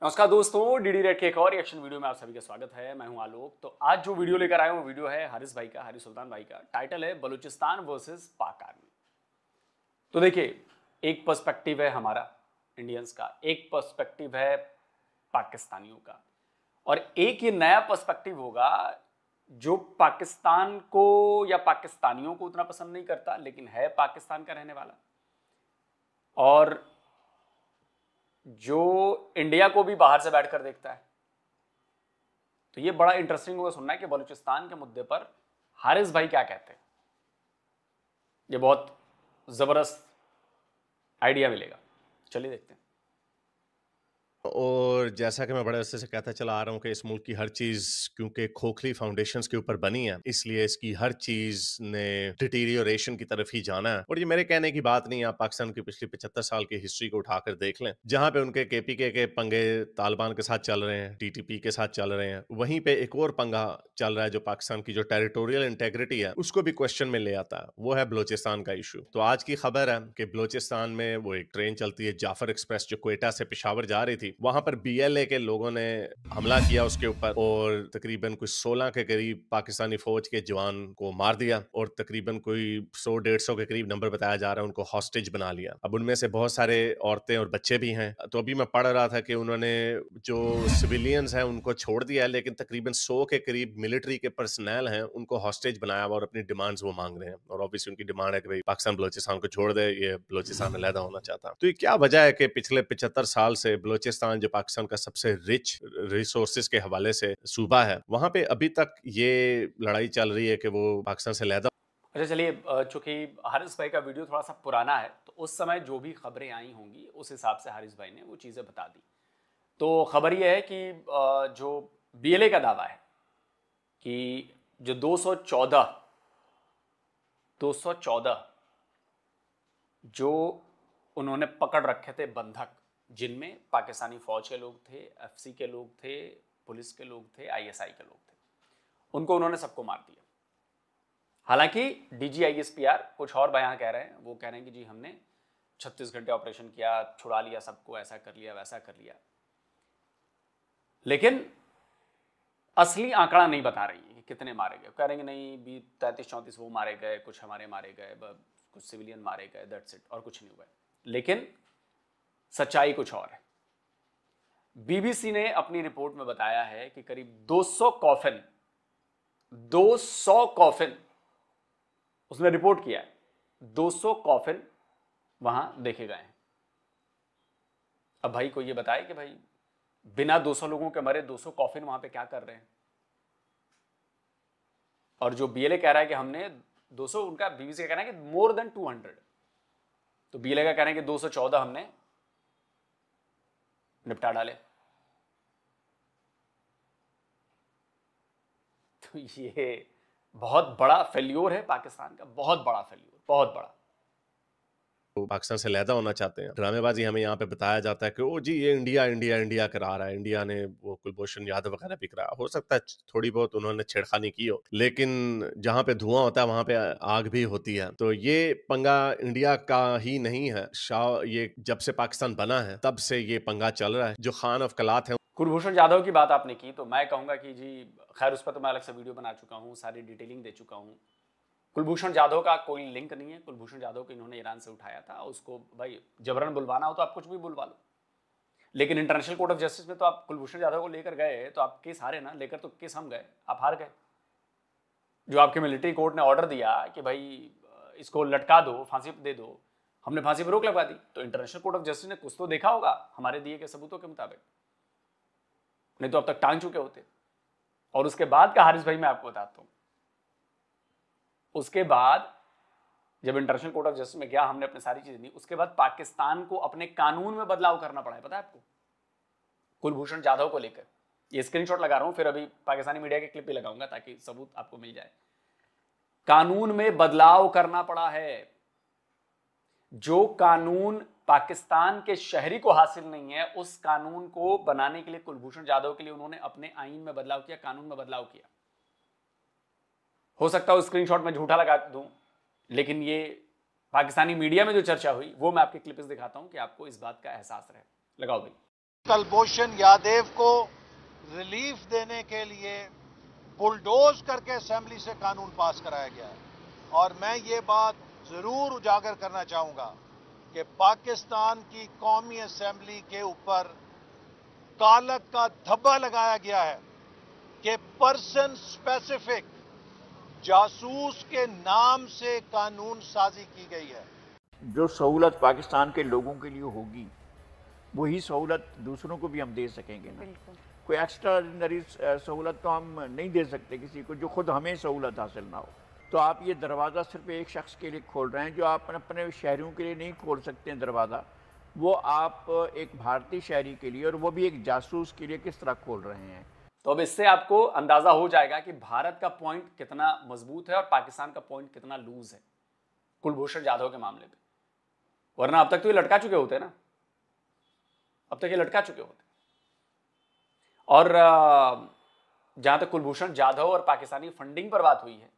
नमस्कार दोस्तों, DD red के एक और रिएक्शन वीडियो में आप सभी का स्वागत है। मैं हूं आलोक। तो आज जो वीडियो लेकर आया हूं वो वीडियो है हारिस भाई का, हारिस सुल्तान भाई का। टाइटल है बलूचिस्तान वर्सेस पाक आर्मी। तो देखिए, एक पर्सपेक्टिव है हमारा इंडियंस का, एक पर्सपेक्टिव है पाकिस्तानियों का, और एक ये नया पर्सपेक्टिव होगा जो पाकिस्तान को या पाकिस्तानियों को उतना पसंद नहीं करता, लेकिन है पाकिस्तान का रहने वाला, और जो इंडिया को भी बाहर से बैठकर देखता है। तो ये बड़ा इंटरेस्टिंग होगा सुनना है कि बलूचिस्तान के मुद्दे पर हारिस भाई क्या कहते हैं। ये बहुत जबरदस्त आइडिया मिलेगा, चलिए देखते हैं। और जैसा कि मैं बड़े अरसे से कहता चला आ रहा हूँ कि इस मुल्क की हर चीज़ क्योंकि खोखली फाउंडेशंस के ऊपर बनी है, इसलिए इसकी हर चीज़ ने डिटीरियोरेशन की तरफ ही जाना है। और ये मेरे कहने की बात नहीं है, आप पाकिस्तान की पिछली 75 साल की हिस्ट्री को उठाकर देख लें, जहाँ पे उनके केपीके के पंगे तालिबान के साथ चल रहे हैं, टीटीपी के साथ चल रहे हैं, वहीं पे एक और पंगा चल रहा है जो पाकिस्तान की जो टेरिटोरियल इंटेग्रिटी है उसको भी क्वेश्चन में ले आता है, वो है बलोचिस्तान का इशू। तो आज की खबर है कि बलोचिस्तान में वो एक ट्रेन चलती है जाफर एक्सप्रेस जो क्वेटा से पेशावर जा रही थी, वहां पर बीएलए के लोगों ने हमला किया उसके ऊपर और तकरीबन कुछ 16 के करीब पाकिस्तानी फौज के जवान को मार दिया और तकरीबन कोई 100-150 के करीब नंबर बताया जा रहा है उनको हॉस्टेज बना लिया। अब उनमें से बहुत सारे औरतें और बच्चे भी हैं। तो अभी मैं पढ़ रहा था कि उन्होंने जो सिविलियंस हैं उनको छोड़ दिया है, लेकिन तकरीबन 100 के करीब मिलिट्री के पर्सनल हैं उनको हॉस्टेज बनाया हुआ और अपनी डिमांड्स वो मांग रहे हैं। और ऑब्वियसली उनकी डिमांड है कि भाई पाकिस्तान बलोचिस्तान को छोड़ दे, ये बलोचिस्तान अलहदा होना चाहता। तो ये क्या वजह है कि पिछले 75 साल से बलोचिस्तान जो पाकिस्तान का सबसे रिच रिसोर्सेज के हवाले से सूबा है, वहां पे अभी तक ये लड़ाई चल रही है कि वो पाकिस्तान से अलहदा। अच्छा चलिए, चूंकि हारिस भाई का वीडियो थोड़ा सा पुराना है तो उस समय जो भी खबरें आई होंगी उस हिसाब से हारिस भाई ने वो चीज़ें बता दी। तो खबर ये है कि जो बीएलए का दावा है कि जो 214 जो उन्होंने पकड़ रखे थे बंधक, जिनमें पाकिस्तानी फौज के लोग थे, एफसी के लोग थे, पुलिस के लोग थे, आईएसआई के लोग थे, उनको उन्होंने सबको मार दिया। हालांकि डीजीआईएसपीआर कुछ और बयान कह रहे हैं। वो कह रहे हैं कि जी हमने 36 घंटे ऑपरेशन किया, छुड़ा लिया सबको, ऐसा कर लिया वैसा कर लिया, लेकिन असली आंकड़ा नहीं बता रही है कि कितने मारे गए। कह रहे हैं कि नहीं 33-34 वो मारे गए, कुछ हमारे मारे गए, कुछ सिविलियन मारे गए, दैट्स इट, और कुछ नहीं हुआ। लेकिन सच्चाई कुछ और है। बीबीसी ने अपनी रिपोर्ट में बताया है कि करीब 200 कॉफिन उसने रिपोर्ट किया है, 200 कॉफिन वहां देखे गए हैं। अब भाई कोई ये बताए कि भाई बिना 200 लोगों के मरे 200 कॉफिन वहां पे क्या कर रहे हैं। और जो बीएलए कह रहा है कि हमने 200, उनका बीबीसी का कहना है कि मोर देन 200, तो बीएलए का कहना है कि 214 हमने निपटा डाले। तो ये बहुत बड़ा फेल्योर है पाकिस्तान का, बहुत बड़ा फेल्योर, बहुत बड़ा। पाकिस्तान से अलहदा होना चाहते हैं। ड्रामेबाजी हमें यहाँ पे बताया जाता है कि ओ जी ये इंडिया इंडिया इंडिया करा रहा है, इंडिया ने वो कुलभूषण यादव वगैरह भी करा। हो सकता है थोड़ी बहुत उन्होंने छेड़खानी की हो, लेकिन जहाँ पे धुआं होता है वहां पे आग भी होती है। तो ये पंगा इंडिया का ही नहीं है, ये जब से पाकिस्तान बना है तब से ये पंगा चल रहा है। जो खान ऑफ कलात है, कुलभूषण जाधव की बात आपने की तो मैं कहूंगा कि जी खैर उस पर तो मैं अलग से वीडियो बना चुका हूँ, सारी डिटेलिंग दे चुका हूँ। कुलभूषण जाधव का कोई लिंक नहीं है। कुलभूषण जाधव को इन्होंने ईरान से उठाया था, उसको भाई जबरन बुलवाना हो तो आप कुछ भी बुलवा लो, लेकिन इंटरनेशनल कोर्ट ऑफ जस्टिस में तो आप कुलभूषण जाधव को लेकर गए तो आप केस हारे ना, लेकर तो केस हम गए, आप हार गए। जो आपके मिलिट्री कोर्ट ने ऑर्डर दिया कि भाई इसको लटका दो, फांसी दे दो, हमने फांसी पर रोक लगवा दी, तो इंटरनेशनल कोर्ट ऑफ जस्टिस ने कुछ तो देखा होगा हमारे दिए गए सबूतों के मुताबिक, नहीं तो अब तक टांग चुके होते। और उसके बाद का हारिस भाई मैं आपको बताता हूं, उसके बाद जब इंटरनेशनल कोर्ट ऑफ जस्टिस में गया, हमने अपनी सारी चीजें दी, उसके बाद पाकिस्तान को अपने कानून में बदलाव करना पड़ा है, पता है आपको, कुलभूषण जाधव को लेकर। ये स्क्रीनशॉट लगा रहा हूं, फिर अभी पाकिस्तानी मीडिया के क्लिप भी लगाऊंगा ताकि सबूत आपको मिल जाए। कानून में बदलाव करना पड़ा है। जो कानून पाकिस्तान के शहरी को हासिल नहीं है, उस कानून को बनाने के लिए कुलभूषण जाधव के लिए उन्होंने अपने आईन में बदलाव किया, कानून में बदलाव किया। हो सकता है उस स्क्रीनशॉट में झूठा लगा दूं, लेकिन ये पाकिस्तानी मीडिया में जो चर्चा हुई वो मैं आपके क्लिप्स दिखाता हूं कि आपको इस बात का एहसास रहे। लगाओ भाई। कुलभूषण यादव को रिलीफ देने के लिए बुलडोज करके असेंबली से कानून पास कराया गया है। और मैं ये बात जरूर उजागर करना चाहूंगा कि पाकिस्तान की कौमी असेंबली के ऊपर कालक का धब्बा लगाया गया है कि पर्सन स्पेसिफिक जासूस के नाम से कानून साजी की गई है। जो सहूलत पाकिस्तान के लोगों के लिए होगी वही सहूलत दूसरों को भी हम दे सकेंगे ना। कोई एक्स्ट्राऑर्डिनरी सहूलत तो हम नहीं दे सकते किसी को जो खुद हमें सहूलत हासिल ना हो। तो आप ये दरवाज़ा सिर्फ एक शख्स के लिए खोल रहे हैं, जो आप अपने शहरियों के लिए नहीं खोल सकते हैं दरवाज़ा, वो आप एक भारतीय शहरी के लिए और वो भी एक जासूस के लिए किस तरह खोल रहे हैं। तो अब इससे आपको अंदाजा हो जाएगा कि भारत का पॉइंट कितना मजबूत है और पाकिस्तान का पॉइंट कितना लूज है कुलभूषण जाधव के मामले पे। वरना अब तक तो ये लटका चुके होते ना, अब तक ये लटका चुके होते। और जहां तक कुलभूषण जाधव और पाकिस्तानी फंडिंग पर बात हुई है,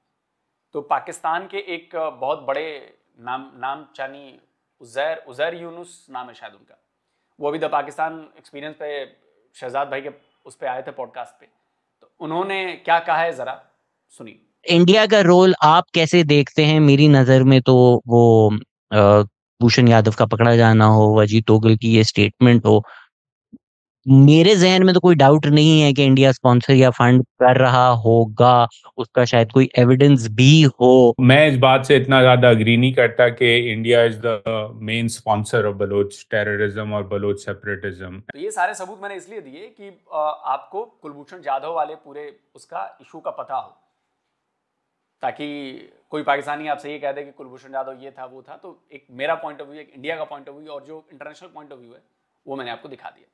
तो पाकिस्तान के एक बहुत बड़े नाम चानी उजैर यूनुस नाम है शायद उनका, वो अभी द पाकिस्तान एक्सपीरियंस पे शहजाद भाई के उस पे आए थे पॉडकास्ट पे, तो उन्होंने क्या कहा है जरा सुनिए। इंडिया का रोल आप कैसे देखते हैं? मेरी नजर में तो वो भूषण यादव का पकड़ा जाना हो, अजीत डोगल की ये स्टेटमेंट हो, मेरे जहन में तो कोई डाउट नहीं है कि इंडिया स्पॉन्सर या फंड कर रहा होगा, उसका शायद कोई एविडेंस भी हो। मैं इस बात से इतना ज्यादा अग्री नहीं करता कि India is the main sponsor of Baloch terrorism और बलोच सेपरेटिज्म। तो ये सारे सबूत मैंने इसलिए दिए कि आपको कुलभूषण जाधव वाले पूरे उसका इशू का पता हो, ताकि कोई पाकिस्तानी आपसे ये कह दे कि कुलभूषण जाधव ये था वो था। तो एक मेरा पॉइंट ऑफ व्यू, एक इंडिया का पॉइंट ऑफ व्यू और जो इंटरनेशनल पॉइंट ऑफ व्यू है वो मैंने आपको दिखा दिया।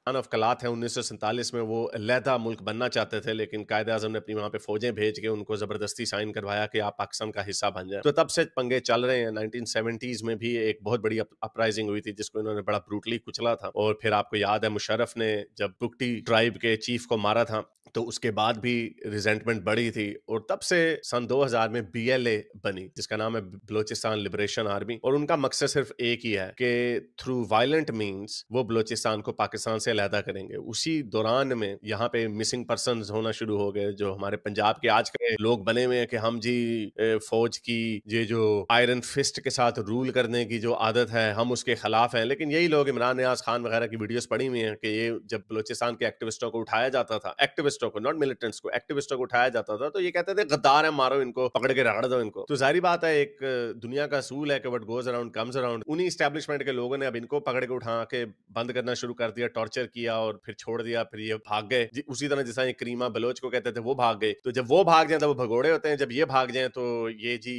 ऑफ कलात है 1947 में वो अलहदा मुल्क बनना चाहते थे, लेकिन कायदे आज़म ने अपनी वहाँ पे फौजें भेज के उनको जबरदस्ती साइन करवाया कि आप पाकिस्तान का हिस्सा बन जाए। तो तब से पंगे चल रहे हैं। 1970s में भी एक बहुत बड़ी अपराइजिंग हुई थी जिसको इन्होंने बड़ा ब्रूटली कुचला था। और फिर आपको याद है मुशर्रफ ने जब बुकटी ट्राइब के चीफ को मारा था तो उसके बाद भी रिजेंटमेंट बढ़ी थी। और तब से सन 2000 में BLA बनी जिसका नाम है बलोचिस्तान लिबरेशन आर्मी, और उनका मकसद सिर्फ एक ही है कि थ्रू वायलेंट मीन्स वो बलोचिस्तान को पाकिस्तान से अलहदा करेंगे। उसी दौरान में यहाँ पे मिसिंग पर्सन्स होना शुरू हो गए, जो हमारे पंजाब के आज के लोग बने हुए हैं कि हम जी फौज की ये जो आयरन फिस्ट के साथ रूल करने की जो आदत है हम उसके खिलाफ हैं। लेकिन यही लोग इमरान नियाज खान वगैरह की वीडियोस पड़ी हुई हैं कि ये जब बलोचिस्तान के एक्टिविस्टों को उठाया जाता था, एक्टिविस्टों को, नॉट मिलिटेंट्स को, एक्टिविस्टों को उठाया जाता था, तो ये कहते थे गद्दार है, मारो इनको, पकड़ के रगड़ दो इनको। तो जाहिर बात है एक दुनिया का असूल है कि what goes around comes around. उन्हीं एस्टैब्लिशमेंट के लोगों ने अब इनको पकड़ के उठा के बंद करना शुरू कर दिया, टॉर्चर किया और फिर छोड़ दिया, फिर ये भाग गए। उसी तरह जैसा ये करीमा बलोच को कहते थे वो भाग गए। तो जब वो भाग जाए तो वो भगोड़े होते हैं, जब ये भाग जाए तो ये जी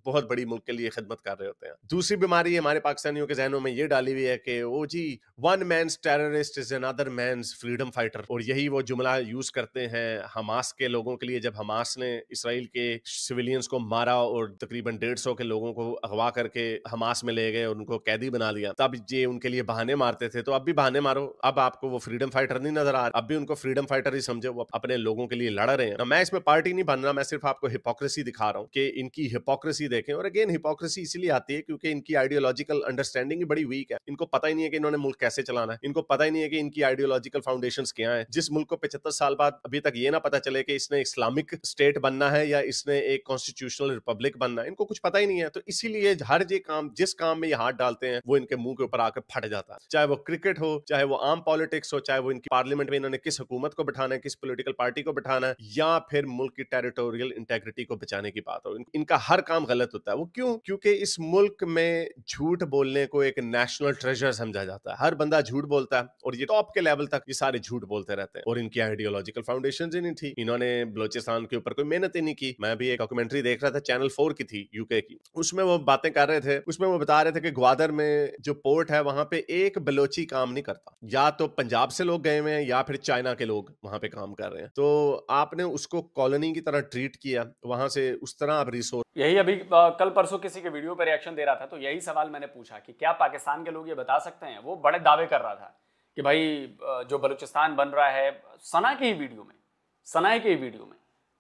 बहुत बड़ी मुल्क के लिए खिदमत कर रहे होते हैं। दूसरी बीमारी हमारे पाकिस्तानियों के जहनों में ये डाली हुई है कि वो जी one man's terrorist is another man's freedom fighter, और यही वो जुमला यूज करते हैं हमास के लोगों के लिए। जब हमास ने इसराइल के सिविलियंस को मारा और तकरीबन 150 के लोगों को अगवा करके हमास में ले गए और उनको कैदी बना लिया, तब ये उनके लिए बहाने मारते थे। तो अब भी बहाने मारो, अब आपको वो फ्रीडम फाइटर नहीं नजर आ रहा, अब भी उनको फ्रीडम फाइटर ही समझे, वो अपने लोगों के लिए लड़ रहे हैं। मैं इसमें पार्टी नहीं बन रहा, मैं सिर्फ आपको हिपोक्रेसी दिखा रहा हूँ कि इनकी हिपोक्रेसी देखें। और अगेन हिपोक्रेसी इसलिए आती है क्योंकि इनकी आइडियोलॉजिकल अंडरस्टैंडिंग ही बड़ी वीक है। इनको पता ही नहीं है कि इन्होंने मुल्क कैसे चलाना है, इनको पता ही नहीं है कि इनकी आइडियोलॉजिकल फाउंडेशंस क्या है। जिस मुल्क को 75 साल बाद अभी तक ये ना पता चले कि इसने इस्लामिक स्टेट बनना है या इसने एक कॉन्स्टिट्यूशनल रिपब्लिक बनना है, इनको कुछ पता ही नहीं है। तो इसीलिए हर जिस काम में ये हाथ डालते हैं वो इनके मुंह के ऊपर आकर फट जाता है। चाहे वो क्रिकेट हो, चाहे वो आम पॉलिटिक्स हो, चाहे वो इनकी पार्लियामेंट में इन्होंने किस हुकूमत को बिठाना है, किस पॉलिटिकल पार्टी को बिठाना है, या फिर मुल्क की टेरिटोरियल इंटेग्रिटी को बचाने की बात हो, इनका हर काम गलत होता है। वो क्यों? क्योंकि इस मुल्क में झूठ बोलने को एक नेशनल ट्रेजर समझा जाता है। हर बंदा झूठ बोलता है और ये टॉप के लेवल तक ये सारे झूठ बोलते रहते हैं। और इनकी आइडियोलॉजिकल फाउंडेशन ही नहीं थी, इन्होंने बलोचिस्तान के ऊपर कोई मेहनत ही नहीं की। मैं भी एक डॉक्यूमेंट्री देख रहा था, चैनल 4 की थी, यूके की, उसमें वो बातें कर रहे थे। उसमें वो बता रहे थे कि ग्वादर में जो पोर्ट है वहां पे एक बलोची काम नहीं करता, या तो पंजाब से लोग गए हुए हैं या फिर चाइना के लोग वहां पे काम कर रहे हैं। तो आपने उसको कॉलोनी की तरह ट्रीट किया, वहां से उस तरह आप रिसोर्स। यही अभी कल परसों किसी के वीडियो पर रिएक्शन दे रहा था, तो यही सवाल मैंने पूछा कि क्या पाकिस्तान के लोग ये बता सकते हैं। वो बड़े दावे कर रहा था कि भाई जो बलूचिस्तान बन रहा है, सना के ही वीडियो में।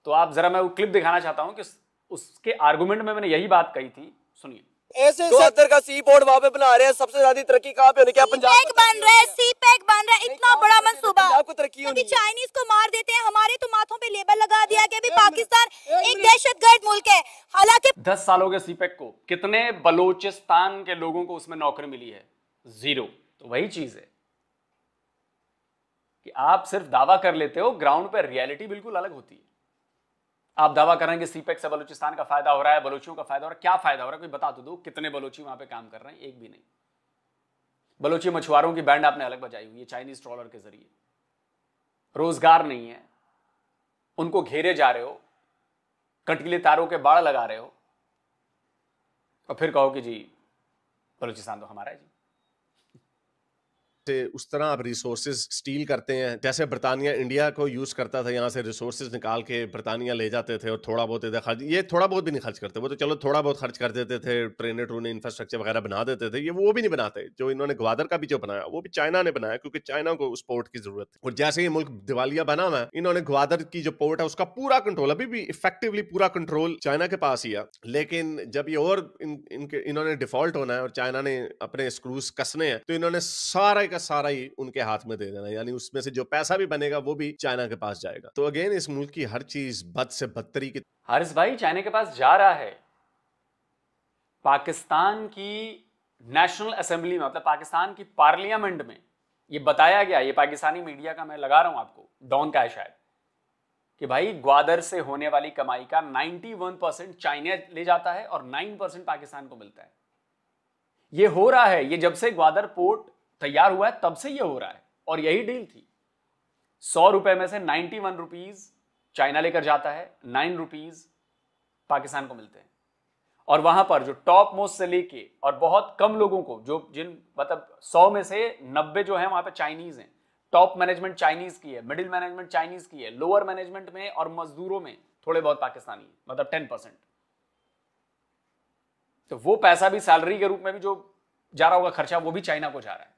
तो आप जरा, मैं वो क्लिप दिखाना चाहता हूं कि उसके आर्गुमेंट में मैंने यही बात कही थी, सुनिए। ऐसे 72 का सी पोर्ट वहाँ पे बना रहे हैं, सबसे ज्यादा तरक्की कहाँ पे होने क्या पंजाब बन रहा है, सी पैक बन रहा है, इतना बड़ा मंसूबा। पंजाब को तरक्की अभी चाइनीज को मार देते हैं, हमारे तो माथों पे लेबल लगा दिया कि अभी पाकिस्तान एक दहशतगर्द मुल्क है, हालांकि 10 साल हो गए सीपेक को, कितने बलोचिस्तान के लोगों को उसमें नौकरी मिली है? 0। तो वही चीज है कि आप सिर्फ दावा कर लेते हो, ग्राउंड पे रियलिटी बिल्कुल अलग होती है। आप दावा कर रहे हैं कि सीपेक से बलूचिस्तान का फायदा हो रहा है, बलोचियों का फायदा हो रहा है। क्या फायदा हो रहा है, कोई बता तो दो। कितने बलोची वहां पे काम कर रहे हैं? एक भी नहीं। बलोची मछुआरों की बैंड आपने अलग बजाई हुई है चाइनीज ट्रॉलर के जरिए। रोजगार नहीं है, उनको घेरे जा रहे हो, कटीले तारों के बाड़ लगा रहे हो, और फिर कहो कि जी बलूचिस्तान तो हमारा है जी। उस तरह आप रिसोर्सेज स्टील करते हैं, जैसे बरतानिया इंडिया को यूज करता था, यहाँ से रिसोर्सेज निकाल के बरतानिया ले जाते थे और थोड़ा बहुत इधर खर्च, ये थोड़ा बहुत भी नहीं खर्च करते, वो तो चलो थोड़ा बहुत खर्च कर देते थे, ट्रेनें ट्रूने इंफ्रास्ट्रक्चर वगैरह बना देते थे, ये वो भी नहीं बनाते। जो इन्होंने ग्वादर का भी जो बनाया वो भी चाइना ने बनाया, क्योंकि चाइना को उस पोर्ट की जरूरत है। और जैसे ये मुल्क दिवालिया बना हुआ है, इन्होंने ग्वादर की जो पोर्ट है उसका पूरा कंट्रोल, अभी भी इफेक्टिवली पूरा कंट्रोल चाइना के पास ही है। लेकिन जब ये और इन्होंने डिफॉल्ट होना है और चाइना ने अपने स्क्रूज कसने हैं, तो इन्होंने सारा का सारा ही के हाथ में दे देना, यानी उसमें से जो पैसा भी बनेगा वो भी चाइना के पास जाएगा। तो अगेन इस मुल्क की हर चीज बद से बदतरी की। हारिस भाई चाइना के पास जा रहा है। पाकिस्तान की नेशनल असेंबली में, मतलब पाकिस्तान की पार्लियामेंट में ये बताया गया, ये पाकिस्तानी मीडिया का मैं लगा रहा हूं आपको, डॉन का है शायद, कि भाई ग्वादर से होने वाली कमाई का 91% चाइना ले जाता है और 9% पाकिस्तान को मिलता है। ये हो रहा है, ये जब से ग्वादर पोर्ट तैयार हुआ है तब से ये हो रहा है, और यही डील थी। 100 रुपए में से 91 रुपीज चाइना लेकर जाता है, 9 रुपीज पाकिस्तान को मिलते हैं। और वहां पर जो टॉप मोस्ट से लेके और बहुत कम लोगों को, जो जिन मतलब 100 में से 90 जो है वहां पे चाइनीज हैं। टॉप मैनेजमेंट चाइनीज की है, मिडिल मैनेजमेंट चाइनीज की है, लोअर मैनेजमेंट में और मजदूरों में थोड़े बहुत पाकिस्तानी, मतलब 10%। तो वो पैसा भी सैलरी के रूप में भी जो जा रहा होगा खर्चा, वो भी चाइना को जा रहा है।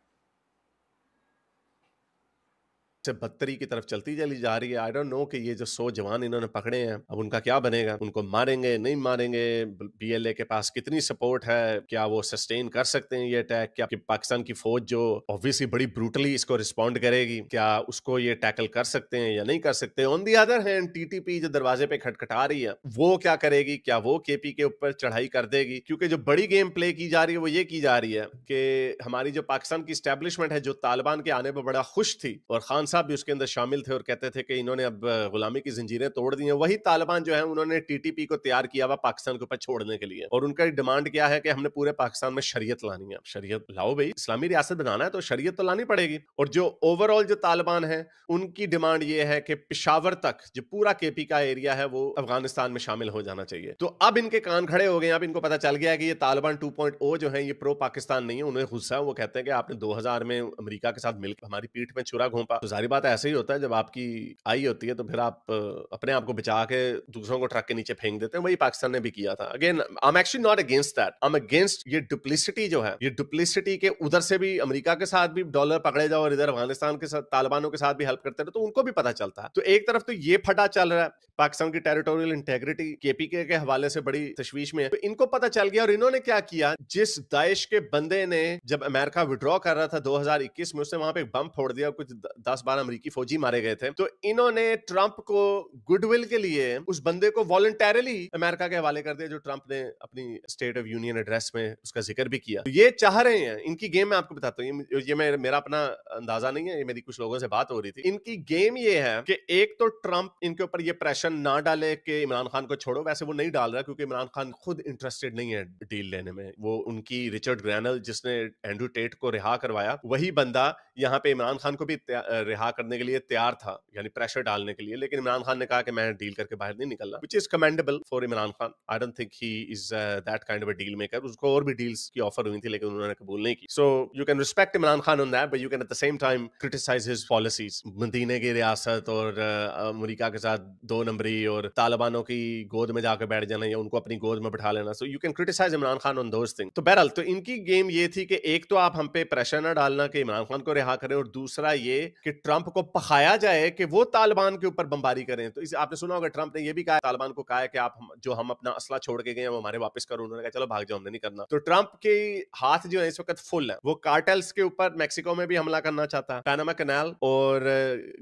से बदतरी की तरफ चलती चली जा रही है। आई डोंट नो कि ये जो 100 जवान इन्होंने पकड़े हैं अब उनका क्या बनेगा, उनको मारेंगे नहीं मारेंगे, पीएलए के पास कितनी सपोर्ट है, क्या वो सस्टेन कर सकते हैं ये अटैक, क्या पाकिस्तान की फौज जो ऑब्वियसली बड़ी ब्रूटली इसको रिस्पॉन्ड करेगी, क्या उसको ये टैकल कर सकते हैं या नहीं कर सकते। On the other hand TTP जो दरवाजे पे खटखटा रही है वो क्या करेगी, क्या वो केपी के ऊपर चढ़ाई कर देगी? क्योंकि जो बड़ी गेम प्ले की जा रही है वो ये की जा रही है कि हमारी जो पाकिस्तान की स्टैब्लिशमेंट है, जो तालिबान के आने पर बड़ा खुश थी और खान साहब भी उसके अंदर शामिल थे और कहते थे कि इन्होंने अब गुलामी की जंजीरें तोड़ दी हैं, वही तालिबान जो है उन्होंने टीटीपी को तैयार किया हुआ पाकिस्तान के ऊपर छोड़ने के लिए। और उनका डिमांड क्या है कि हमने पूरे पाकिस्तान में शरीयत लानी है। शरीयत लाओ भाई, इस्लामी रियासत बनाना है तो शरीयत तो लानी पड़ेगी। और जो ओवरऑल जो तालिबान है उनकी डिमांड ये है कि पेशावर तक जो पूरा केपी का एरिया है वो अफगानिस्तान में शामिल हो जाना चाहिए। तो अब इनके कान खड़े हो गए, अब इनको पता चल गया है कि ये तालिबान 2.0 जो है ये प्रो पाकिस्तान नहीं है। उन्हें गुस्सा है, वो कहते हैं कि आपने 2000 में अमेरिका के साथ मिलकर हमारी पीठ में छुरा घोंपा। तो जाहिर बात ऐसे ही होता है, जब आपकी आई होती है तो फिर आप अपने आप को बचा के दूसरों को ट्रक के नीचे फेंक देते हैं। वही पाकिस्तान ने भी किया था। Again I am actually not against that, I am against ये डुप्लिसिटी जो है, ये डुप्लिसिटी के उधर से भी अमेरिका के साथ भी डॉलर पकड़े जाओ और इधर अफगानिस्तान के साथ तालिबानों के साथ भी हेल्प करते रहो, तो उनको भी पता चलता है। तो एक तरफ तो ये फटा चल रहा है, पाकिस्तान की टेरिटोरियल इंटेग्रिटी केपी के हवाले से बड़ी तशवीश में है, तो इनको पता चल गया। और इन्होंने क्या किया, जिस दाइश के बंदे ने जब अमेरिका विड्रॉ कर रहा था 2021 में, उसने वहां पे एक बम फोड़ दिया, कुछ 10-12 अमेरिकी फौजी मारे गए थे। तो इन्होंने ट्रंप को गुडविल के लिए उस बंदे को वॉलंटरली अमेरिका के हवाले कर दिया, जो ट्रंप ने अपनी स्टेट ऑफ यूनियन एड्रेस में उसका जिक्र भी किया। तो ये चाह रहे हैं, इनकी गेम मैं आपको बताता हूँ, ये मेरा अपना अंदाजा नहीं है, ये मेरी कुछ लोगों से बात हो रही थी। इनकी गेम ये है कि एक तो ट्रंप इनके ऊपर ये प्रेशर ना डाले कि इमरान खान को छोड़ो। वैसे वो नहीं डाल रहा क्योंकि इमरान खान खुद इंटरेस्टेड नहीं है डील लेने में। वो उनकी रिचर्ड ग्रैनल जिसने एंड्रू टेट को रिहा करवाया, वही बंदा यहाँ पे इमरान खान को भी रिहा करने के लिए तैयार था, यानी प्रेशर डालने के लिए। लेकिन इमरान खान ने कहा कि मैं डील करके बाहर नहीं निकलना, which is commendable for Imran Khan. I don't think he is that kind of a deal maker. उसको और भी डील्स की ऑफर हुई थी लेकिन उन्होंने कबूल नहीं की। So you can respect Imran Khan on that, but you can at the same time criticise his policies. मदीने की रियासत और अमेरिका के साथ 2 नंबरी और तालिबानों की गोद में जाकर बैठ जाना या उनको अपनी गोद में बैठा लेना। So you can criticise Imran Khan on those thing. तो बहरहाल तो इनकी गेम ये थी कि एक तो आप हम पे प्रेशर ना डालना कि इमरान खान को रिहा करें, और दूसरा ये कि ट्रंप को पखाया जाए कि वो तालिबान के ऊपर बमबारी करें। तो इसे आपने सुना होगा, ट्रंप ने ये भी कहा, तालिबान को कहा है कि आप हम अपना असला छोड़ के गए हैं वो हमारे वापस करो। उन्होंने कहा चलो भाग जाओ, हमने नहीं करना। तो ट्रंप के हाथ जो है इस वक्त फुल है। वो कार्टेल्स के ऊपर मैक्सिको में भी हमला करना चाहता है, पैनामा कैनाल और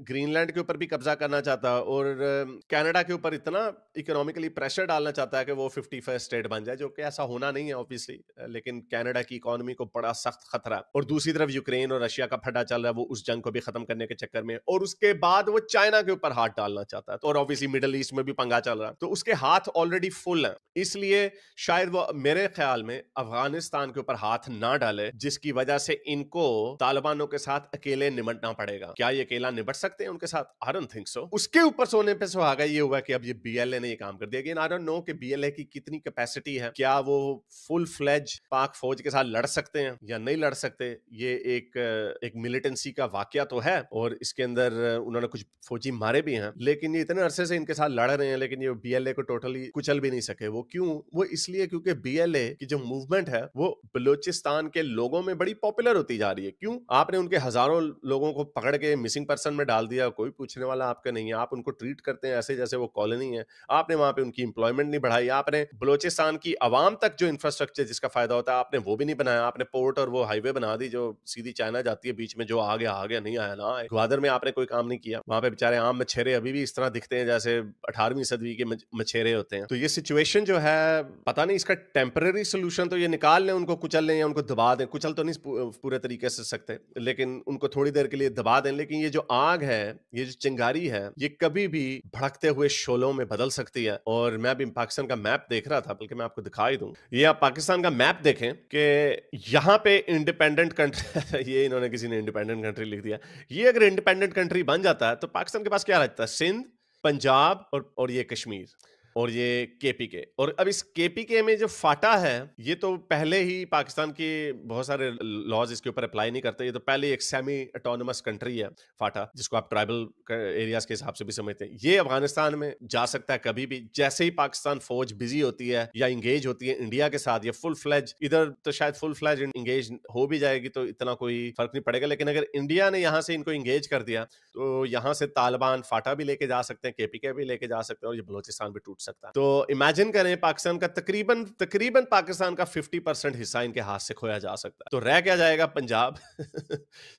ग्रीनलैंड के ऊपर भी कब्जा करना चाहता है, और कनाडा के ऊपर इतना इकोनॉमिकली प्रेशर डालना चाहता है कि वो 51st स्टेट बन जाए, जो कि ऐसा होना नहीं है ऑब्वियसली, लेकिन कनाडा की इकोनॉमी को बड़ा सख्त खतरा है। और दूसरी तरफ यूक्रेन और रशिया का फटा चल रहा है, वो उस जंग को भी खत्म करने के चक्कर में, और उसके बाद वो चाइना के ऊपर हाथ डालना चाहता है, और ऑब्वियसली मिडल ईस्ट में भी पंगा चल रहा है। तो उसके हाथ ऑलरेडी फुल है, इसलिए शायद वो मेरे ख्याल में अफगानिस्तान के ऊपर हाथ ना डाले, जिसकी वजह से इनको तालिबानों के साथ अकेले निपटना पड़ेगा। क्या ये अकेला निपट सकते हैं उनके साथ? I don't think so. उसके ऊपर सोने पे सुहागा ये हुआ कि अब ये बीएलए ने ये काम कर दिया। अगेन आई डोंट नो कि बीएलए की कितनी कैपेसिटी है, क्या वो फुल फ्लेज पाक फौज के साथ लड़ सकते हैं या नहीं लड़ सकते। ये एक मिलिटेंसी का वाकया तो है, और इसके अंदर उन्होंने कुछ फौजी मारे भी हैं, लेकिन ये इतने अरसे से इनके साथ लड़ रहे हैं, लेकिन ये बीएलए को टोटली कुचल भी नहीं सके। वो क्यों? वो इसलिए क्योंकि बीएलए की जो मूवमेंट है वो बलूचिस्तान के लोगों में बड़ी पॉपुलर होती जा रही है। क्यों? आपने उनके हजारों लोगों को पकड़ के मिसिंग पर्सन में डाल दिया, कोई पूछने वाला आपका नहीं है, आप उनको ट्रीट करते हैं ऐसे जैसे वो कॉलोनी है। आपने वहां पे उनकी इंप्लॉयमेंट नहीं बढ़ाई, आपने बलूचिस्तान की आवाम तक जो इंफ्रास्ट्रक्चर जिसका फायदा होता है आपने वो भी नहीं बनाया। आपने पोर्ट और वो हाईवे बना दी जो सीधी चाइना जाती है, बीच में जो आ गया, नहीं आया ना आए। ग्वादर में आपने कोई काम नहीं किया, वहां पे बेचारे आम मछेरे अभी भी इस तरह दिखते हैं जैसे 18वीं सदी के मछेरे होते हैं। तो ये सिचुएशन जो है, पता नहीं इसका टेम्पररी सोल्यूशन तो ये निकाल लें, उनको कुचल लें या उनको दबा दें। कुचल तो नहीं पूरे तरीके से सकते, लेकिन उनको थोड़ी देर के लिए दबा दें। लेकिन ये जो आग है, ये जो चिंगारी है, ये कभी भी भड़कते हुए शोलों में बदल सकती है। और मैं अभी पाकिस्तान का मैप देख रहा था, बल्कि मैं आपको दिखा ही दूं। ये आप पाकिस्तान का मैप देखें कि यहाँ पे इंडिपेंडेंट कंट्री ये इन्होंने किसी ने इंडिपेंडेंट कंट्री लिख दिया। ये अगर इंडिपेंडेंट कंट्री बन जाता है तो पाकिस्तान के पास क्या रहता है? सिंध, पंजाब और ये कश्मीर और ये केपीके। और अब इस केपीके में जो फाटा है, ये तो पहले ही पाकिस्तान के बहुत सारे लॉज इसके ऊपर अप्लाई नहीं करते। ये तो पहले एक सेमी ऑटोनमस कंट्री है फाटा, जिसको आप ट्राइबल एरियाज के हिसाब से भी समझते हैं। ये अफगानिस्तान में जा सकता है कभी भी, जैसे ही पाकिस्तान फौज बिजी होती है या इंगेज होती है इंडिया के साथ, या फुल फ्लेज, इधर तो शायद फुल फ्लेज इंगेज हो भी जाएगी तो इतना कोई फर्क नहीं पड़ेगा। लेकिन अगर इंडिया ने यहाँ से इनको इंगेज कर दिया तो यहाँ से तालिबान फाटा भी लेके जा सकते हैं, केपीके भी लेके जा सकते हैं, और ये बलोचिस्तान भी टूट सकता है। तो इमेजिन करें पाकिस्तान का तकरीबन पाकिस्तान का 50% हिस्सा इनके हाथ से खोया जा सकता है। तो रह क्या जाएगा? पंजाब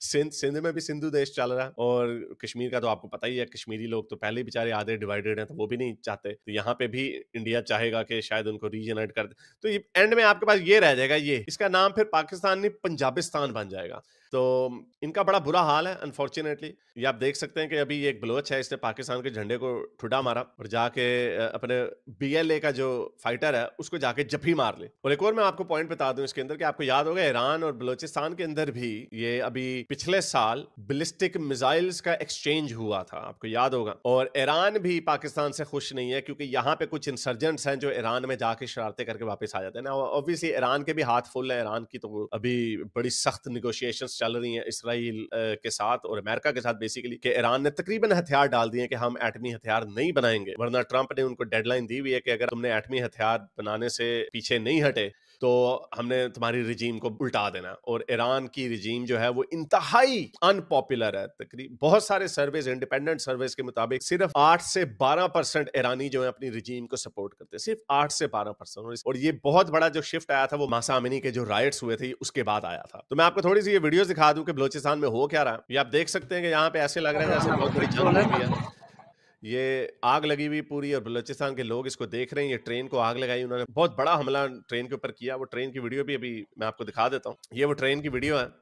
सिंध में भी सिंधु देश चल रहा है, और कश्मीर का तो आपको पता ही है, कश्मीरी लोग तो पहले बेचारे आधे डिवाइडेड हैं, तो वो भी नहीं चाहते। तो यहाँ पे भी इंडिया चाहेगा कि शायद उनको रीजनरेट कर दे, तो एंड में आपके पास ये रह जाएगा, ये इसका नाम फिर पाकिस्तान नहीं पंजाबिस्तान बन जाएगा। तो इनका बड़ा बुरा हाल है अनफॉर्चुनेटली। ये आप देख सकते हैं कि अभी एक बलोच है, इसने पाकिस्तान के झंडे को ठुडा मारा और जाके अपने बीएलए का जो फाइटर है उसको जाके जफ्फी मार ले। और एक और मैं आपको पॉइंट बता दूं इसके अंदर कि आपको याद होगा ईरान और बलोचिस्तान के अंदर भी ये अभी पिछले साल बैलिस्टिक मिसाइल्स का एक्सचेंज हुआ था, आपको याद होगा। और ईरान भी पाकिस्तान से खुश नहीं है, क्योंकि यहाँ पे कुछ इंसर्जेंट्स हैं जो ईरान में जाके शरारतें करके वापस आ जाते हैं ना। ऑब्वियसली ईरान के भी हाथ फुल है, ईरान की तो अभी बड़ी सख्त निगोशिएशंस चल रही हैं इसराइल के साथ और अमेरिका के साथ, बेसिकली कि ईरान ने तकरीबन हथियार डाल दिए कि हम एटमी हथियार नहीं बनाएंगे, वरना ट्रंप ने उनको डेडलाइन दी हुई है कि अगर तुमने एटमी हथियार बनाने से पीछे नहीं हटे तो हमने तुम्हारी रिजीम को उल्टा देना। और ईरान की रिजीम जो है वो इंतहाई अनपॉपुलर है। तकरीबन बहुत सारे सर्वेज, इंडिपेंडेंट सर्वेज के मुताबिक सिर्फ 8 से 12% ईरानी जो है अपनी रिजीम को सपोर्ट करते हैं, सिर्फ 8 से 12%। और ये बहुत बड़ा जो शिफ्ट आया था वो मासा अमिनी के जो राइट्स हुए थे उसके बाद आया था। तो मैं आपको थोड़ी सी ये वीडियोस दिखा दूं कि बलोचिस्तान में हो क्या रहा है। ये आप देख सकते हैं कि यहाँ पे ऐसे लग रहा है जैसे बहुत बड़ी जंग हो गई है। ये आग लगी हुई पूरी, और बलूचिस्तान के लोग इसको देख रहे हैं। ये ट्रेन को आग लगाई उन्होंने, बहुत बड़ा हमला ट्रेन के ऊपर किया। वो ट्रेन की वीडियो भी अभी मैं आपको दिखा देता हूँ। ये वो ट्रेन की वीडियो है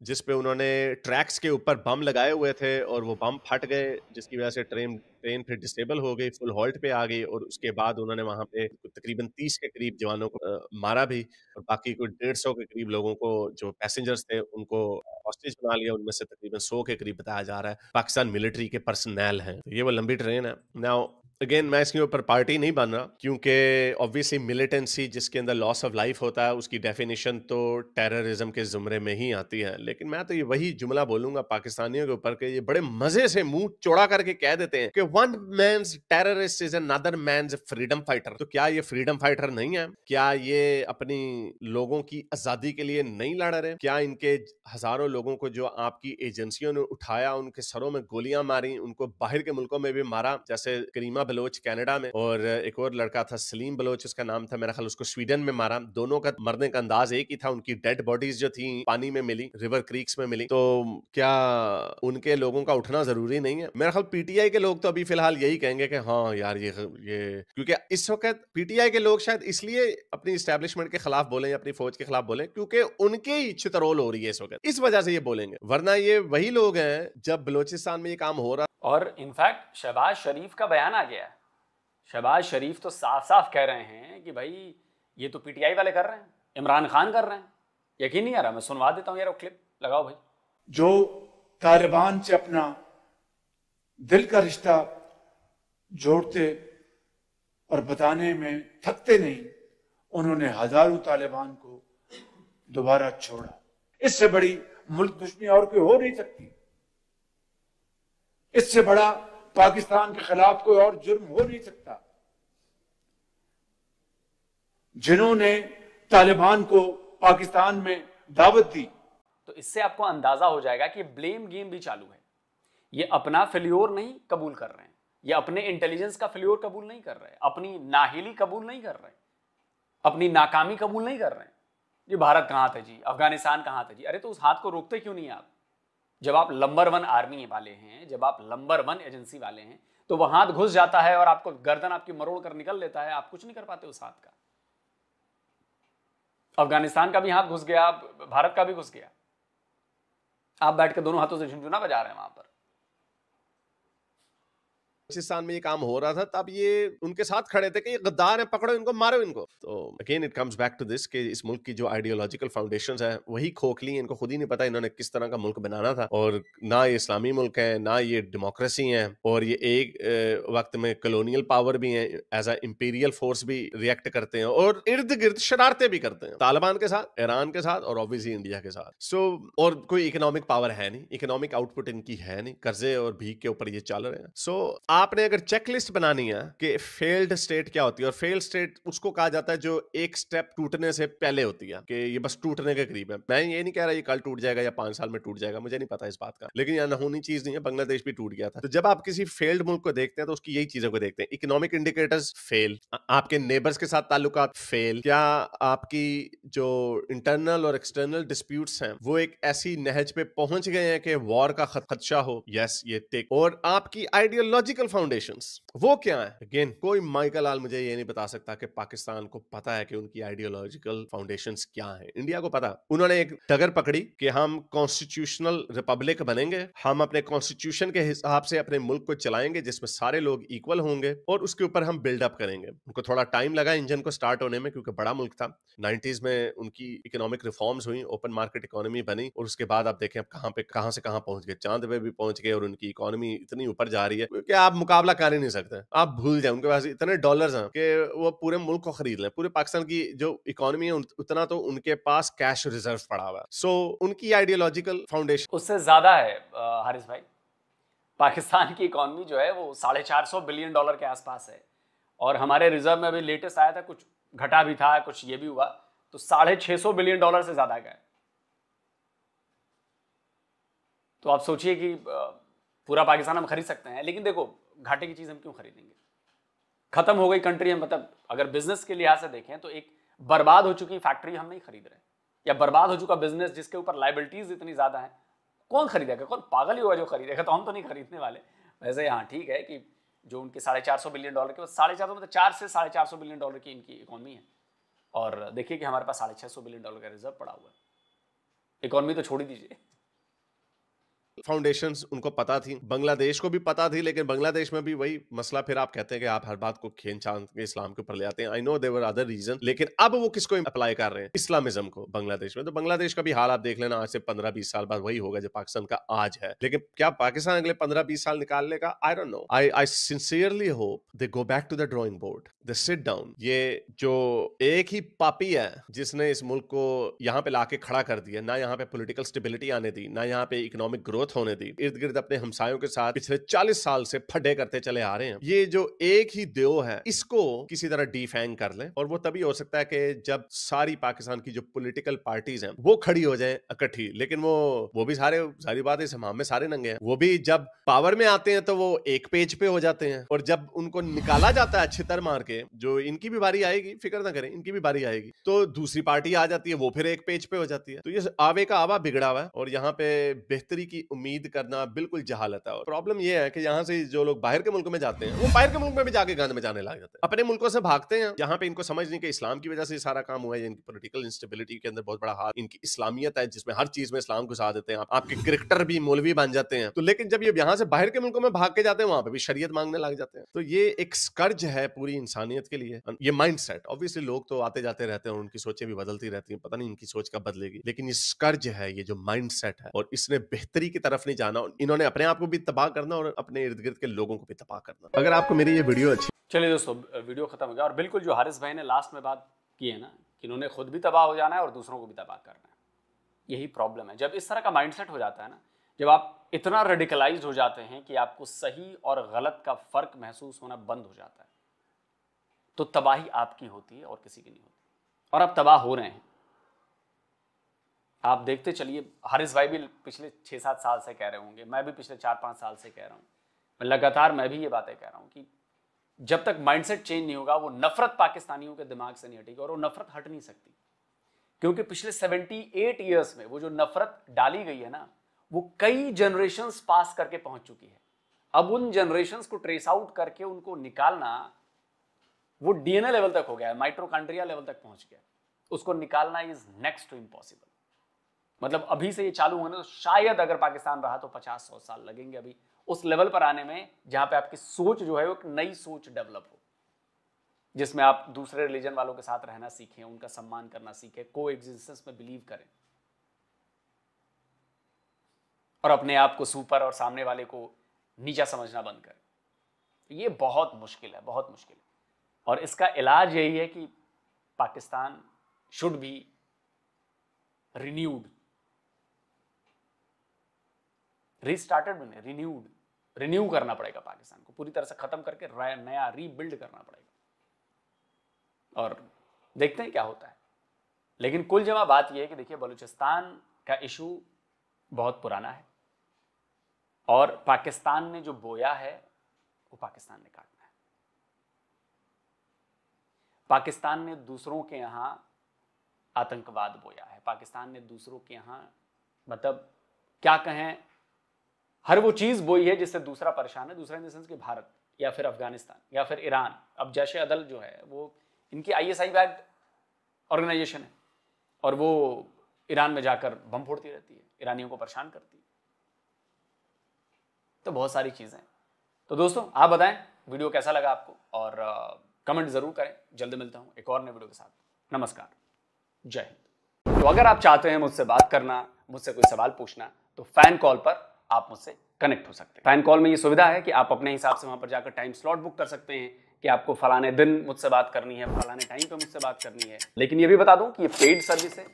जिस पे उन्होंने ट्रैक्स के ऊपर बम लगाए हुए थे और वो बम फट गए, जिसकी वजह से ट्रेन फिर डिसेबल हो गई, फुल हॉल्ट पे आ गई। और उसके बाद उन्होंने वहां पे तकरीबन 30 के करीब जवानों को मारा भी, और बाकी कोई 150 के करीब लोगों को जो पैसेंजर्स थे उनको हॉस्टेज बना लिया। उनमें से तकरीबन 100 के करीब बताया जा रहा है पाकिस्तान मिलिट्री के पर्सनल हैं। तो ये वो लंबी ट्रेन है। नाउ अगेन मैं इसके ऊपर पार्टी नहीं बन रहा, क्योंकि ऑब्वियसली मिलिटेंसी जिसके अंदर लॉस ऑफ लाइफ होता है उसकी डेफिनेशन तो टेररिज्म के जुमरे में ही आती है। लेकिन मैं तो ये वही जुमला बोलूंगा पाकिस्तानियों के ऊपर कि ये बड़े मजे से मुंह चौड़ा करके कह देते हैं कि one man's terrorist is another man's freedom fighter. तो क्या ये फ्रीडम फाइटर नहीं है? क्या ये अपनी लोगों की आजादी के लिए नहीं लड़ रहे? क्या इनके हजारों लोगों को जो आपकी एजेंसियों ने उठाया, उनके सरों में गोलियां मारी, उनको बाहर के मुल्कों में भी मारा, जैसे करीमा बलोच कनाडा में, और एक और लड़का था सलीम बलोच उसका नाम था, मेरा ख्याल उसको स्वीडन में मारा। दोनों का मरने का अंदाज एक ही था। उनकी डेड बॉडीज जो थी पानी में मिली, रिवर क्रीक्स में मिली। तो क्या उनके लोगों का उठना जरूरी नहीं है? मेरा ख्याल पीटीआई के लोग तो अभी फिलहाल यही कहेंगे कि हाँ यार ये क्योंकि इस वक्त पीटीआई के लोग शायद इसलिए अपनी इस्टेब्लिशमेंट के खिलाफ बोले, अपनी फौज के खिलाफ बोले, क्योंकि उनके ही छितरोल हो रही है इस वक्त, इस वजह से ये बोलेंगे। वरना ये वही लोग हैं जब बलोचिस्तान में ये काम हो रहा। और इनफैक्ट शहबाज शरीफ का बयान आ गया है। शहबाज शरीफ तो साफ साफ कह रहे हैं कि भाई ये तो पीटीआई वाले कर रहे हैं, इमरान खान कर रहे हैं। यकीन नहीं आ रहा, मैं सुनवा देता हूँ यार, वो क्लिप लगाओ भाई। जो तालिबान से अपना दिल का रिश्ता जोड़ते और बताने में थकते नहीं, उन्होंने हजारों तालिबान को दोबारा छोड़ा। इससे बड़ी मुल्क दुश्मनी और कोई हो नहीं सकती। इससे बड़ा पाकिस्तान के खिलाफ कोई और जुर्म हो नहीं सकता। जिन्होंने तालिबान को पाकिस्तान में दावत दी। तो इससे आपको अंदाजा हो जाएगा कि ब्लेम गेम भी चालू है। ये अपना फेल्योर नहीं कबूल कर रहे हैं, ये अपने इंटेलिजेंस का फेल्योर कबूल नहीं कर रहे, अपनी नाहिली कबूल नहीं कर रहे, अपनी नाकामी कबूल नहीं कर रहे। जी भारत कहां था जी, अफगानिस्तान कहां था जी। अरे तो उस हाथ को रोकते क्यों नहीं आप? जब आप नंबर 1 आर्मी वाले हैं, जब आप नंबर 1 एजेंसी वाले हैं, तो वह हाथ घुस जाता है और आपको गर्दन आपकी मरोड़ कर निकल लेता है। आप कुछ नहीं कर पाते उस हाथ का। अफगानिस्तान का भी हाथ घुस गया, भारत का भी घुस गया। आप बैठ के दोनों हाथों से झुनझुना बजा रहे हैं वहां पर। पाकिस्तान में ये काम हो रहा था तब ये उनके साथ खड़े थे कि ये गद्दार है, पकड़ो इनको, मारो इनको। तो again it comes back to this कि इस मुल्क की जो आइडियोलॉजिकल फाउंडेशंस है वही खोखली, इनको खुद ही नहीं पता इन्होंने किस तरह का मुल्क बनाना था। और ना ये इस्लामी मुल्क है, ना ये डेमोक्रेसी है, और ये एक वक्त में कॉलोनियल पावर भी है, एज अ इंपीरियल फोर्स भी रिएक्ट करते हैं और इर्द गिर्द शरारतें भी करते हैं, तालिबान के साथ, ईरान के साथ और ऑब्वियसली इंडिया के साथ। सो और कोई इकोनॉमिक पावर है नहीं, इकोनॉमिक आउटपुट इनकी है नहीं, कर्जे और भीख के ऊपर ये चल रहे हैं। सो आपने अगर चेकलिस्ट बनानी है कि फेल्ड स्टेट क्या होती है, और फेल्ड स्टेट उसको कहा जाता है जो एक स्टेप टूटने से पहले होती है, कि ये बस टूटने के करीब है। मैं ये नहीं कह रहा ये कल टूट जाएगा या 5 साल में टूट जाएगा, मुझे नहीं पता इस बात का, लेकिन यह होनी चीज नहीं है। बांग्लादेश भी टूट गया था। तो जब आप किसी फेल्ड मुल्क को देखते हैं तो उसकी यही चीजों को देखते हैं। इकोनॉमिक इंडिकेटर्स फेल, आपके नेबर्स के साथ ताल्लुकात फेल, क्या आपकी जो इंटरनल और एक्सटर्नल डिस्प्यूट्स हैं वो एक ऐसी नहज पे पहुंच गए हैं कि वॉर का खदशा हो, यस ये टेक, और आपकी आइडियोलॉजिकल फाउंडेशंस वो क्या है। अगेन कोई माइकल आल मुझे ये नहीं बता सकता कि पाकिस्तान को पता है कि उनकी आइडियोलॉजिकल फाउंडेशंस क्या है। इंडिया को पता, उन्होंने एक डगर पकड़ी कि हम कॉन्स्टिट्यूशनल रिपब्लिक बनेंगे, हम अपने कॉन्स्टिट्यूशन के हिसाब से अपने मुल्क को चलाएंगे जिसमें सारे लोग इक्वल होंगे, और उसके ऊपर हम बिल्डअप करेंगे। उनको थोड़ा टाइम लगा इंजन को स्टार्ट होने में, क्योंकि बड़ा मुल्क था। 90s में उनकी इकोनॉमिक रिफॉर्म्स हुई, ओपन मार्केट इकोनॉमी बनी, और उसके बाद आप देखें अब कहां से कहां पहुंच गए, चांद पे भी पहुंच गए, और उनकी इकोनॉमी इतनी ऊपर जा रही है कि आप मुकाबला कर ही नहीं सकते। आप भूल जाए, उनके पास इतने डॉलर्स हैं कि वो पूरे मुल्क को खरीद लें। पूरे पाकिस्तान की जो इकोनॉमी है उतना तो उनके पास कैश रिजर्व पड़ा हुआ है। सो उनकी आइडियोलॉजिकल फाउंडेशन उससे ज्यादा है। हारिस भाई, पाकिस्तान की इकोनॉमी जो है वो $450 बिलियन के आसपास है, और हमारे रिजर्व में अभी लेटेस्ट आया था, कुछ घटा भी था, कुछ ये भी हुआ, तो $650 बिलियन से ज्यादा का है। तो आप सोचिए कि पूरा पाकिस्तान हम खरीद सकते हैं, लेकिन देखो घाटे की चीज हम क्यों खरीदेंगे? खत्म हो गई कंट्री है। मतलब अगर बिजनेस के लिहाज से देखें तो एक बर्बाद हो चुकी फैक्ट्री हम नहीं खरीद रहे, या बर्बाद हो चुका बिजनेस जिसके ऊपर लाइबिलिटीज इतनी ज्यादा है, कौन खरीदेगा? कौन पागल ही होगा जो खरीदेगा? तो हम तो नहीं खरीदने वाले। वैसे हाँ ठीक है कि जो उनके $450 बिलियन के, 450 मतलब 4 से $450 बिलियन की इनकी इकोनॉमी है, और देखिए कि हमारे पास $650 बिलियन का रिजर्व पड़ा हुआ है। इकोनॉमी तो छोड़ ही दीजिए। फाउंडेशंस उनको पता थी, बांग्लादेश को भी पता थी, लेकिन बांग्लादेश में भी वही मसला, फिर आप कहते हैं कि आप हर बात को खींच-तान के इस्लाम के ऊपर ले आते हैं। I know there were other reason, लेकिन अब वो किसको अप्लाई कर रहे हैं? इस्लामिज्म को बांग्लादेश में। तो बांग्लादेश का भी हाल आप देख लेना, आज से 15-20 साल बाद वही होगा जो पाकिस्तान का आज है। लेकिन क्या पाकिस्तान अगले 15-20 साल निकाल लेगा? I don't know. I sincerely hope they go back to the drawing board, they sit down. ये जो एक ही पापी है जिसने इस मुल्क को यहाँ पे लाके खड़ा कर दिया, ना यहाँ पे पॉलिटिकल स्टेबिलिटी आने दी, ना यहाँ पे इकोनॉमिक ग्रोथ होने दी, इर्द गिर्द अपने हमसायों के साथ पिछले 40 साल से फड्डे करते चले आ रहे हैं। ये जो एक ही देव है, इसको किसी तरह डिफैंग कर लें, और वो तभी हो सकता है कि जब सारी पाकिस्तान की जो पॉलिटिकल पार्टीज हैं वो खड़ी हो जाएं इकट्ठी। लेकिन वो भी सारी बात इस हमाम में सारे नंगे हैं। वो भी जब पावर में आते हैं तो वो एक पेज पे हो जाते हैं, और जब उनको निकाला जाता है छितर मार के, जो इनकी भी बारी आएगी, फिक्र ना करें, इनकी भी बारी आएगी, तो दूसरी पार्टी आ जाती है, वो फिर एक पेज पे हो जाती है। तो ये आवे का आवा बिगड़ा हुआ है, और यहाँ पे बेहतरी की उम्मीद करना बिल्कुल जहालत है। और प्रॉब्लम ये है कि यहाँ से जो लोग बाहर के मुल्क में जाते हैं, वो बाहर के मुल्क में भी जाके गंद में जाने लग जाते हैं, अपने मुल्कों से भागते हैं। यहाँ पे इनको समझ नहीं कि इस्लाम की वजह से सारा काम हुआ है, इनकी पॉलिटिकल इंस्टेबिलिटी के अंदर बहुत बड़ा हाथ इनकी इस्लामियत है, जिसमें हर चीज में इस्लाम घुसा देते हैं। आपके क्रिकेटर भी मौलवी बन जाते हैं। तो लेकिन जब ये यहाँ से बाहर के मुल्कों में भाग के जाते हैं, वहां पे भी शरीयत मांगने लग जाते हैं। तो ये एक स्कर्ज है पूरी इंसानियत के लिए, ये माइंडसेट। ऑब्वियसली लोग तो आते जाते रहते हैं और उनकी सोचें भी बदलती रहती हैं, पता नहीं इनकी सोच कब बदलेगी, लेकिन ये स्कर्ज है, ये जो माइंडसेट है, और इसने बेहतरी की तरफ नहीं जाना। इन्होंने अपने आप को भी तबाह करना और अपने इर्द गिर्द के लोगों को भी तबाह करना। अगर आपको मेरी ये वीडियो अच्छी, चलिए दोस्तों, वीडियो खत्म हो गया। और बिल्कुल जो हारिस भाई ने लास्ट में बात की है ना, कि इन्होंने खुद भी तबाह हो जाना है और दूसरों को भी तबाह करना है, यही प्रॉब्लम है। जब इस तरह का माइंडसेट हो जाता है ना, जब आप इतना रेडिकलाइज्ड हो जाते हैं कि आपको सही और गलत का फर्क महसूस होना बंद हो जाता है, तो तबाही आपकी होती है और किसी की नहीं होती। और आप तबाह हो रहे हैं। आप देखते चलिए, हारिस भाई भी पिछले 6-7 साल से कह रहे होंगे, मैं भी पिछले 4-5 साल से कह रहा हूँ, लगातार मैं भी ये बातें कह रहा हूँ कि जब तक माइंडसेट चेंज नहीं होगा, वो नफरत पाकिस्तानियों के दिमाग से नहीं हटेगी, और वो नफरत हट नहीं सकती, क्योंकि पिछले 78 ईयर्स में वो जो नफरत डाली गई है ना, वो कई जनरेशंस पास करके पहुंच चुकी है। अब उन जनरेशंस को ट्रेस आउट करके उनको निकालना, वो डीएनए लेवल तक हो गया है, माइटोकॉन्ड्रिया लेवल तक पहुंच गया, उसको निकालना इज नेक्स्ट टू इम्पॉसिबल। मतलब अभी से ये चालू होने, तो शायद अगर पाकिस्तान रहा तो 50-100 साल लगेंगे अभी उस लेवल पर आने में, जहां पे आपकी सोच जो है वो एक नई सोच डेवलप हो, जिसमें आप दूसरे रिलीजन वालों के साथ रहना सीखें, उनका सम्मान करना सीखें, को एग्जिस्टेंस में बिलीव करें, और अपने आप को सुपर और सामने वाले को नीचा समझना बंद करें। ये बहुत मुश्किल है, बहुत मुश्किल है। और इसका इलाज यही है कि Pakistan should be renewed, restarted बने, रिन्यू करना पड़ेगा पाकिस्तान को, पूरी तरह से खत्म करके नया रीबिल्ड करना पड़ेगा, और देखते हैं क्या होता है। लेकिन कुल जमा बात यह है कि देखिए, बलूचिस्तान का इशू बहुत पुराना है, और पाकिस्तान ने जो बोया है वो पाकिस्तान ने काटना है। पाकिस्तान ने दूसरों के यहां आतंकवाद बोया है, पाकिस्तान ने दूसरों के यहां, मतलब क्या कहें, हर वो चीज बोई है जिससे दूसरा परेशान है। दूसरा इन द सेंस कि भारत या फिर अफगानिस्तान या फिर ईरान। अब जैश अदल जो है वो इनकी ISI बैक्ड ऑर्गेनाइजेशन है, और वो ईरान में जाकर बम फोड़ती रहती है, ईरानियों को परेशान करती है। तो बहुत सारी चीजें। तो दोस्तों, आप बताएं वीडियो कैसा लगा आपको, और कमेंट जरूर करें। जल्द मिलता हूं एक और नए वीडियो के साथ। नमस्कार, जय हिंद। तो अगर आप चाहते हैं मुझसे बात करना, मुझसे कोई सवाल पूछना, तो फैन कॉल पर आप मुझसे कनेक्ट हो सकते हैं। फैन कॉल में ये सुविधा है कि आप अपने हिसाब से वहां पर जाकर टाइम स्लॉट बुक कर सकते हैं कि आपको फलाने दिन मुझसे बात करनी है, फलाने टाइम पे मुझसे बात करनी है। लेकिन ये भी बता दूं कि ये पेड सर्विस है,